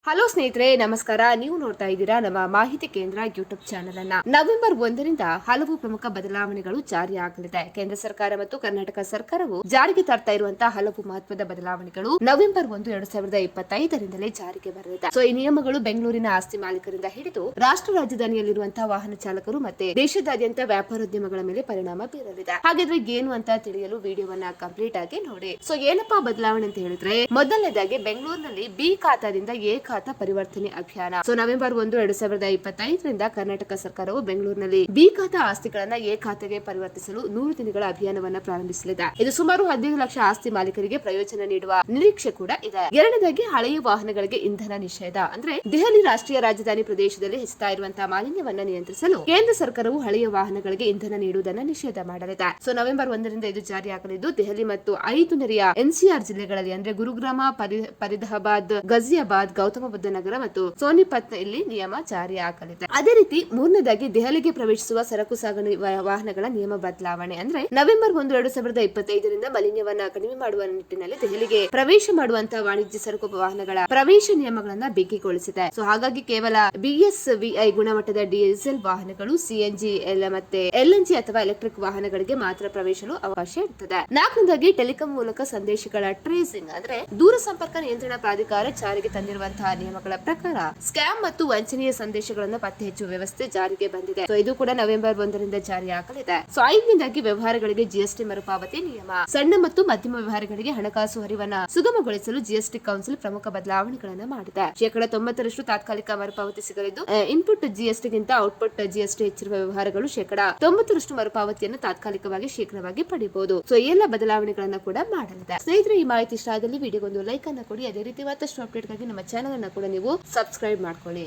Hello ಸ್ನೇಹಿತರೆ, ನಮಸ್ಕಾರ. ನೀವು ನೋಡ್ತಾ ಇದ್ದೀರಾ ನಮ್ಮ ಮಾಹಿತಿ ಕೇಂದ್ರ ಯೂಟ್ಯೂಬ್ ಚಾನೆಲ್ ಅನ್ನ. ನವೆಂಬರ್ 1ರಿಂದ ಹಲವು ಪ್ರಮುಖ ಬದಲಾವಣೆಗಳು ಜಾರಿಯಾಗಲಿದೆ. ಕೇಂದ್ರ ಸರ್ಕಾರ ಮತ್ತು ಕರ್ನಾಟಕ ಸರ್ಕಾರವು ಜಾರಿಗೆ ತರ್ತಾ ಇರುವಂತಹ ಹಲವು ಮಹತ್ವದ ಬದಲಾವಣೆಗಳು ನವೆಂಬರ್ 1, 2025ರಿಂದಲೇ ಜಾರಿಗೆ ಬರಲಿದೆ. ಈ ನಿಯಮಗಳು ಬೆಂಗಳೂರಿನ ಆಸ್ತಿ ಮಾಲೀಕರಿಂದ ಹಿಡಿದು ರಾಷ್ಟ್ರ ರಾಜಧಾನಿಯಲ್ಲಿರುವಂತಹ ವಾಹನ ಚಾಲಕರು ಮತ್ತೆ ದೇಶದಾದ್ಯಂತ ವ್ಯಾಪಾರೋದ್ಯಮಗಳ ಮೇಲೆ ಪರಿಣಾಮ ಬೀರಲಿದೆ. ಹಾಗಾದ್ರೆ ಏನು ಅಂತ ತಿಳಿಯಲು ವಿಡಿಯೋವನ್ನ ಕಂಪ್ಲೀಟ್ ಆಗಿ ನೋಡಿ. ಏನಪ್ಪಾ ಬದಲಾವಣೆ ಅಂತ ಹೇಳಿದ್ರೆ, ಮೊದಲನೇದಾಗಿ ಬೆಂಗಳೂರಿನಲ್ಲಿ ಬಿ ಖಾತಾದಿಂದ ಎ ಖಾತಾ ಪರಿವರ್ತನೆ ಅಭಿಯಾನ. ನವೆಂಬರ್ 1, 2025ರಿಂದ ಕರ್ನಾಟಕ ಸರ್ಕಾರವು ಬೆಂಗಳೂರಿನಲ್ಲಿ ಬಿ ಖಾತಾ ಆಸ್ತಿಗಳನ್ನ ಎ ಖಾತೆಗೆ ಪರಿವರ್ತಿಸಲು 100 ದಿನಗಳ ಅಭಿಯಾನವನ್ನ ಪ್ರಾರಂಭಿಸಲಿದೆ. ಇದು ಸುಮಾರು 15 ಲಕ್ಷ ಆಸ್ತಿ ಮಾಲೀಕರಿಗೆ ಪ್ರಯೋಜನ ನೀಡುವ ನಿರೀಕ್ಷೆ ಕೂಡ ಇದೆ. ಎರಡನೇದಾಗಿ ಹಳೆಯ ವಾಹನಗಳಿಗೆ ಇಂಧನ ನಿಷೇಧ. ಅಂದ್ರೆ ದೆಹಲಿ ರಾಷ್ಟ್ರೀಯ ರಾಜಧಾನಿ ಪ್ರದೇಶದಲ್ಲಿ ಹೆಚ್ಚುತ್ತಾ ಇರುವಂತಹ ಮಾಲಿನ್ಯವನ್ನ ನಿಯಂತ್ರಿಸಲು ಕೇಂದ್ರ ಸರ್ಕಾರವು ಹಳೆಯ ವಾಹನಗಳಿಗೆ ಇಂಧನ ನೀಡುವುದನ್ನು ನಿಷೇಧ ಮಾಡಲಿದೆ. ನವೆಂಬರ್ 1ರಿಂದ ಇದು ಜಾರಿಯಾಗಲಿದ್ದು ದೆಹಲಿ ಮತ್ತು 5 ನೆರೆಯ ಎನ್ಸಿಆರ್ ಜಿಲ್ಲೆಗಳಲ್ಲಿ ಅಂದ್ರೆ ಗುರುಗ್ರಾಮ, ಫರೀದಾಬಾದ್, ಗಜಿಯಾಬಾದ್, ಗೌತಮ ಬುದ್ಧ ನಗರ ಮತ್ತು ಸೋನಿಪತ್ ಇಲ್ಲಿ ನಿಯಮ ಜಾರಿಯಾಗಲಿದೆ. ಅದೇ ರೀತಿ ಮೂರನೇದಾಗಿ ದೆಹಲಿಗೆ ಪ್ರವೇಶಿಸುವ ಸರಕು ಸಾಗಣೆ ವಾಹನಗಳ ನಿಯಮ ಬದಲಾವಣೆ. ಅಂದ್ರೆ ನವೆಂಬರ್ 1, 2025ರಿಂದ ಮಾಲಿನ್ಯವನ್ನ ಕಡಿಮೆ ಮಾಡುವ ನಿಟ್ಟಿನಲ್ಲಿ ದೆಹಲಿಗೆ ಪ್ರವೇಶ ಮಾಡುವಂತಹ ವಾಣಿಜ್ಯ ಸರಕು ವಾಹನಗಳ ಪ್ರವೇಶ ನಿಯಮಗಳನ್ನ ಬಿಗಿಗೊಳಿಸಿದೆ. ಹಾಗಾಗಿ ಕೇವಲ BSVI ಗುಣಮಟ್ಟದ ಡೀಸೆಲ್ ವಾಹನಗಳು, CNG ಮತ್ತೆ LNG ಅಥವಾ ಎಲೆಕ್ಟ್ರಿಕ್ ವಾಹನಗಳಿಗೆ ಮಾತ್ರ ಪ್ರವೇಶಲು ಅವಕಾಶ ಇರುತ್ತದೆ. ನಾಲ್ಕನೇದಾಗಿ ಟೆಲಿಕಾಂ ಮೂಲಕ ಸಂದೇಶಗಳ ಟ್ರೇಸಿಂಗ್. ಅಂದ್ರೆ ದೂರ ಸಂಪರ್ಕ ನಿಯಂತ್ರಣ ಪ್ರಾಧಿಕಾರ ಜಾರಿಗೆ ತಂದಿರುವಂತಹ ನಿಯಮಗಳ ಪ್ರಕಾರ ಸ್ಕ್ಯಾಮ್ ಮತ್ತು ವಂಚನೆಯ ಸಂದೇಶಗಳನ್ನು ಪತ್ತೆ ಹಚ್ಚುವ ವ್ಯವಸ್ಥೆ ಜಾರಿಗೆ ಬಂದಿದೆ. ಇದು ಕೂಡ ನವೆಂಬರ್ 1ರಿಂದ ಜಾರಿಯಾಗಲಿದೆ. ಐದನೇದಾಗಿ ವ್ಯವಹಾರಗಳಿಗೆ GST ಮರುಪಾವತಿ ನಿಯಮ. ಸಣ್ಣ ಮತ್ತು ಮಧ್ಯಮ ವ್ಯವಹಾರಗಳಿಗೆ ಹಣಕಾಸು ಹರಿವನ್ನ ಸುಗಮಗೊಳಿಸಲು GST ಕೌನ್ಸಿಲ್ ಪ್ರಮುಖ ಬದಲಾವಣೆಗಳನ್ನು ಮಾಡಿದೆ. 90% ತಾತ್ಕಾಲಿಕ ಮರುಪಾವತಿ ಸಿಗಲಿದ್ದು, ಇನ್ಪುಟ್ GST ಗಿಂತ ಔಟ್ಪುಟ್ GST ಹೆಚ್ಚಿರುವ ವ್ಯವಹಾರಗಳು 90% ಮರುಪಾವತಿಯನ್ನು ತಾತ್ಕಾಲಿಕವಾಗಿ ಶೀಘ್ರವಾಗಿ ಪಡೆಯಬಹುದು. ಈ ಎಲ್ಲ ಬದಲಾವಣೆಗಳನ್ನ ಕೂಡ ಮಾಡಲಿದೆ. ಸ್ನೇಹಿತರೆ, ಈ ಮಾಹಿತಿ ಇಷ್ಟ ಆದಲ್ಲಿ ವಿಡಿಯೋಗೊಂದು ಲೈಕ್ ಅನ್ನ ಕೊಡಿ. ಅದೇ ರೀತಿ ಮತ್ತಷ್ಟು ಅಪ್ಡೇಟ್ಗಾಗಿ ನಮ್ಮ ಚಾನೆಲ್ ಅನ್ನ ಕೂಡ ನೀವು ಸಬ್ಸ್ಕ್ರೈಬ್ ಮಾಡ್ಕೊಳ್ಳಿ.